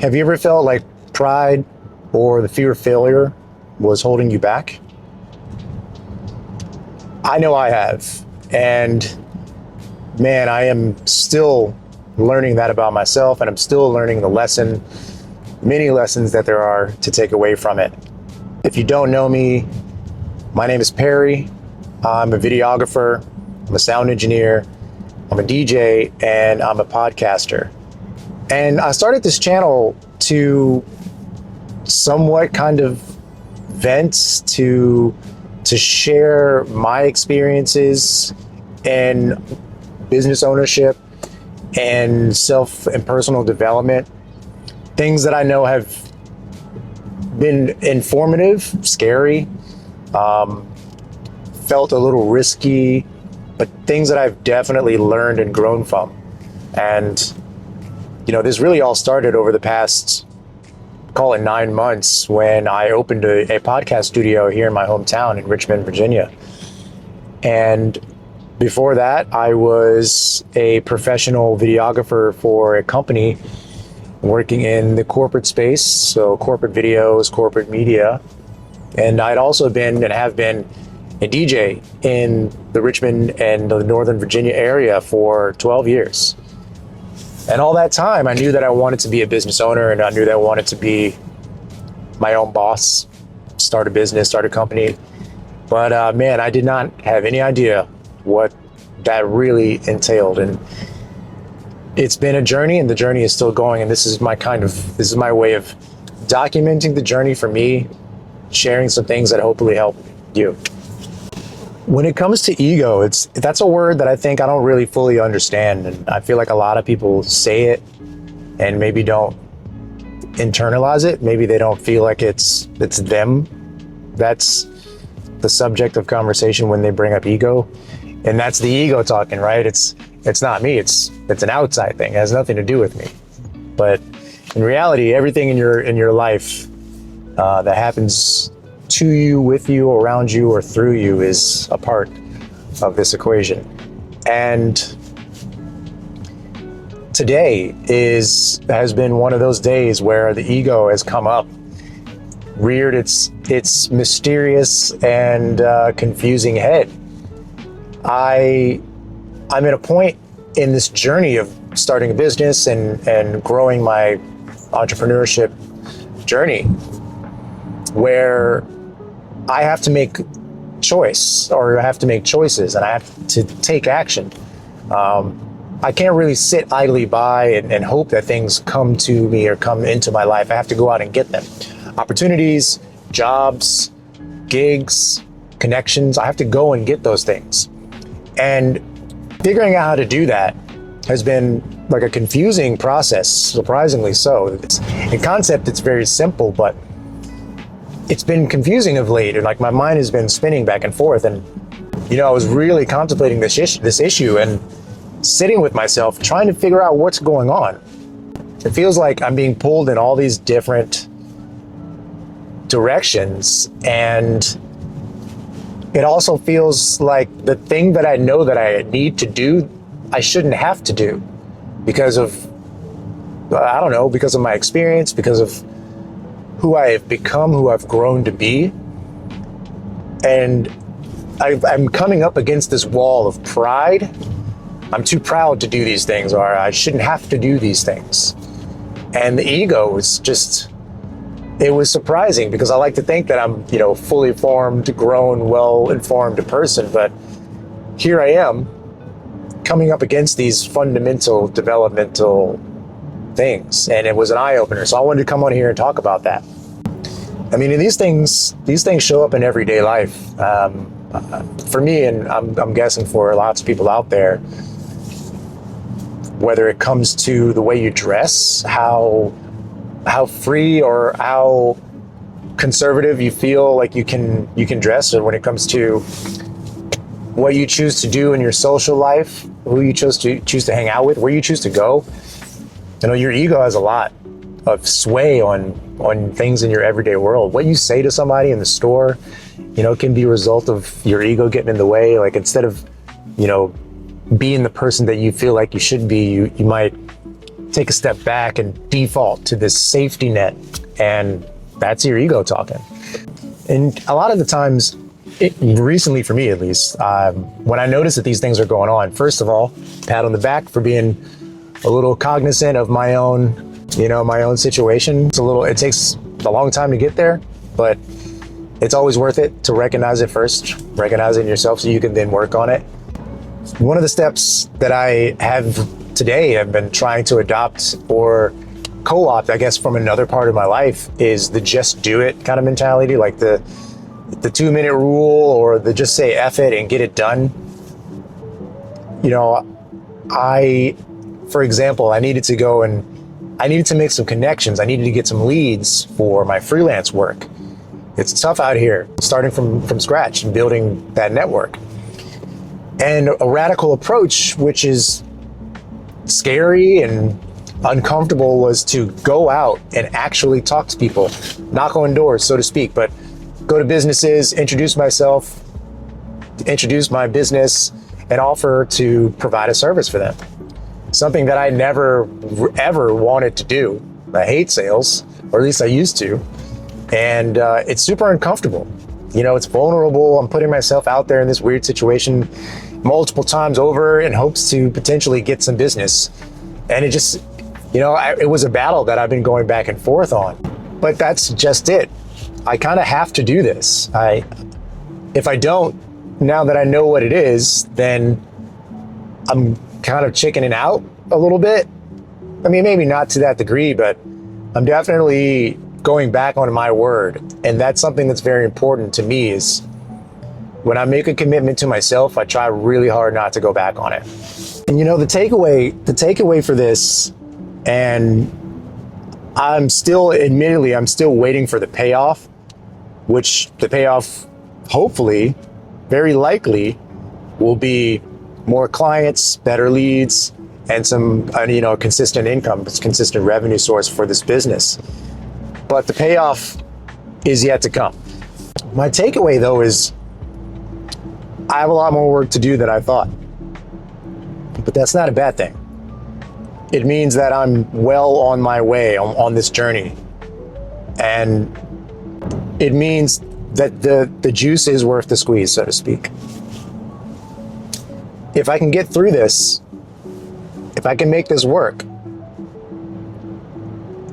Have you ever felt like pride or the fear of failure was holding you back? I know I have. And man, I am still learning that about myself, and I'm still learning many lessons that there are to take away from it. If you don't know me, my name is Perry. I'm a videographer, I'm a sound engineer, I'm a DJ, and I'm a podcaster. And I started this channel to somewhat kind of vent, to share my experiences in business ownership and self and personal development. Things that I know have been informative, scary, felt a little risky, but things that I've definitely learned and grown from. And, this really all started over the past, call it 9 months, when I opened a podcast studio here in my hometown in Richmond, Virginia. And before that, I was a professional videographer for a company working in the corporate space, so corporate videos, corporate media. And I'd also been and have been a DJ in the Richmond and the Northern Virginia area for 12 years. And all that time, I knew that I wanted to be a business owner, and I knew that I wanted to be my own boss, start a business, start a company. But man, I did not have any idea what that really entailed. And it's been a journey, and the journey is still going. And this is my way of documenting the journey for me, sharing some things that hopefully help you. When it comes to ego, that's a word that I think I don't really fully understand. And I feel like a lot of people say it and maybe don't internalize it. Maybe they don't feel like it's them. That's the subject of conversation when they bring up ego. And that's the ego talking, right? It's not me. It's an outside thing. It has nothing to do with me. But in reality, everything in your life that happens to you, with you, around you, or through you is a part of this equation. And today has been one of those days where the ego has come up, reared its mysterious and confusing head. I'm at a point in this journey of starting a business and growing my entrepreneurship journey where I have to make choices, and I have to take action. I can't really sit idly by and hope that things come to me or come into my life. I have to go out and get them. Opportunities, jobs, gigs, connections. I have to go and get those things. And figuring out how to do that has been like a confusing process, surprisingly so. In concept, it's very simple, but it's been confusing of late, and like my mind has been spinning back and forth. And I was really contemplating this issue and sitting with myself, trying to figure out what's going on. It feels like I'm being pulled in all these different directions, and it also feels like the thing that I know that I need to do, I shouldn't have to do because of my experience, because of who I have become, who I've grown to be. And I'm coming up against this wall of pride. I'm too proud to do these things, or I shouldn't have to do these things. And the ego is it was surprising, because I like to think that I'm, fully formed, grown, well-informed person, but here I am coming up against these fundamental developmental things, and it was an eye-opener. So I wanted to come on here and talk about that. I mean, these things show up in everyday life. For me, and I'm guessing for lots of people out there, whether it comes to the way you dress, how free or how conservative you feel like you can dress, or when it comes to what you choose to do in your social life, who you choose to hang out with, where you choose to go. Your ego has a lot of sway on things in your everyday world. What you say to somebody in the store, can be a result of your ego getting in the way. Like, instead of, being the person that you feel like you should be, you might take a step back and default to this safety net, and that's your ego talking. And a lot of the times, recently for me at least, when I notice that these things are going on, first of all, pat on the back for being a little cognizant of my own situation. It takes a long time to get there, but it's always worth it to recognize it first, recognize it in yourself so you can then work on it. One of the steps that I have today, I've been trying to adopt or co-opt, I guess, from another part of my life is the just do it kind of mentality, like the 2-minute rule or the just say F it and get it done. For example, I needed to make some connections. I needed to get some leads for my freelance work. It's tough out here, starting from scratch and building that network. And a radical approach, which is scary and uncomfortable, was to go out and actually talk to people, knock on doors, so to speak, but go to businesses, introduce myself, introduce my business, and offer to provide a service for them. Something that I never, ever wanted to do. I hate sales, or at least I used to. And it's super uncomfortable. It's vulnerable. I'm putting myself out there in this weird situation multiple times over in hopes to potentially get some business. And it just, it was a battle that I've been going back and forth on. But that's just it. I kind of have to do this. If I don't, now that I know what it is, then I'm kind of chickening out a little bit. I mean, maybe not to that degree, but I'm definitely going back on my word. And that's something that's very important to me is when I make a commitment to myself, I try really hard not to go back on it. And the takeaway for this, and I'm still waiting for the payoff, which the payoff, hopefully, very likely, will be more clients, better leads, and some, consistent income, consistent revenue source for this business. But the payoff is yet to come. My takeaway, though, is I have a lot more work to do than I thought. But that's not a bad thing. It means that I'm well on my way on this journey. And it means that the juice is worth the squeeze, so to speak. If I can get through this, if I can make this work,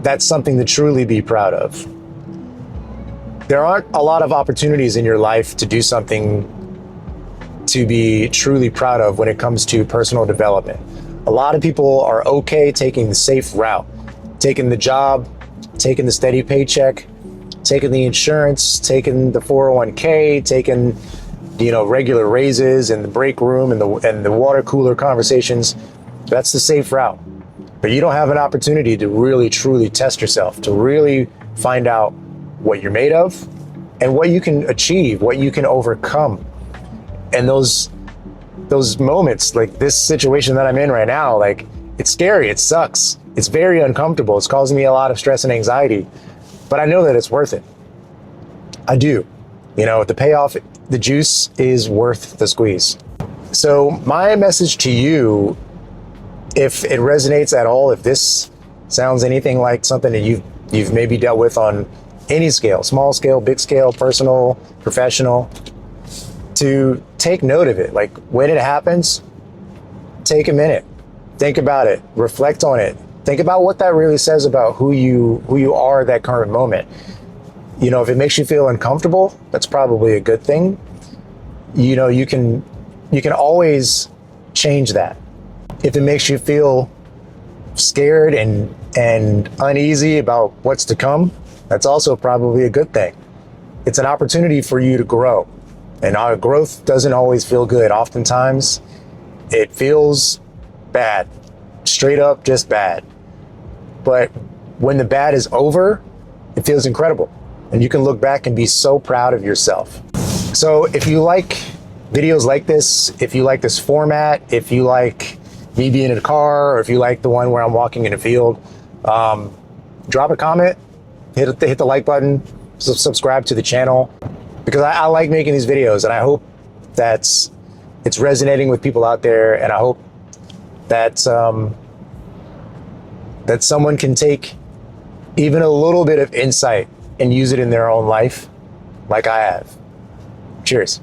that's something to truly be proud of. There aren't a lot of opportunities in your life to do something to be truly proud of when it comes to personal development. A lot of people are okay taking the safe route, taking the job, taking the steady paycheck, taking the insurance, taking the 401k, taking regular raises in the break room and the water cooler conversations. That's the safe route. But you don't have an opportunity to really truly test yourself, to really find out what you're made of and what you can achieve, what you can overcome. And those moments, like this situation that I'm in right now, like it's scary, it sucks, it's very uncomfortable, it's causing me a lot of stress and anxiety, but I know that it's worth it. I do. The payoff, the juice is worth the squeeze. So my message to you, if it resonates at all, if this sounds anything like something that you've maybe dealt with on any scale, small scale, big scale, personal, professional, to take note of it. Like when it happens, take a minute, think about it, reflect on it, think about what that really says about who you are at that current moment. If it makes you feel uncomfortable, that's probably a good thing. You can always change that. If it makes you feel scared and uneasy about what's to come, that's also probably a good thing. It's an opportunity for you to grow. And our growth doesn't always feel good. Oftentimes, it feels bad, straight up just bad. But when the bad is over, it feels incredible. And you can look back and be so proud of yourself. So if you like videos like this, if you like this format, if you like me being in a car, or if you like the one where I'm walking in a field, drop a comment, hit the like button, subscribe to the channel, because I like making these videos, and I hope it's resonating with people out there, and I hope that that someone can take even a little bit of insight and use it in their own life like I have. Cheers.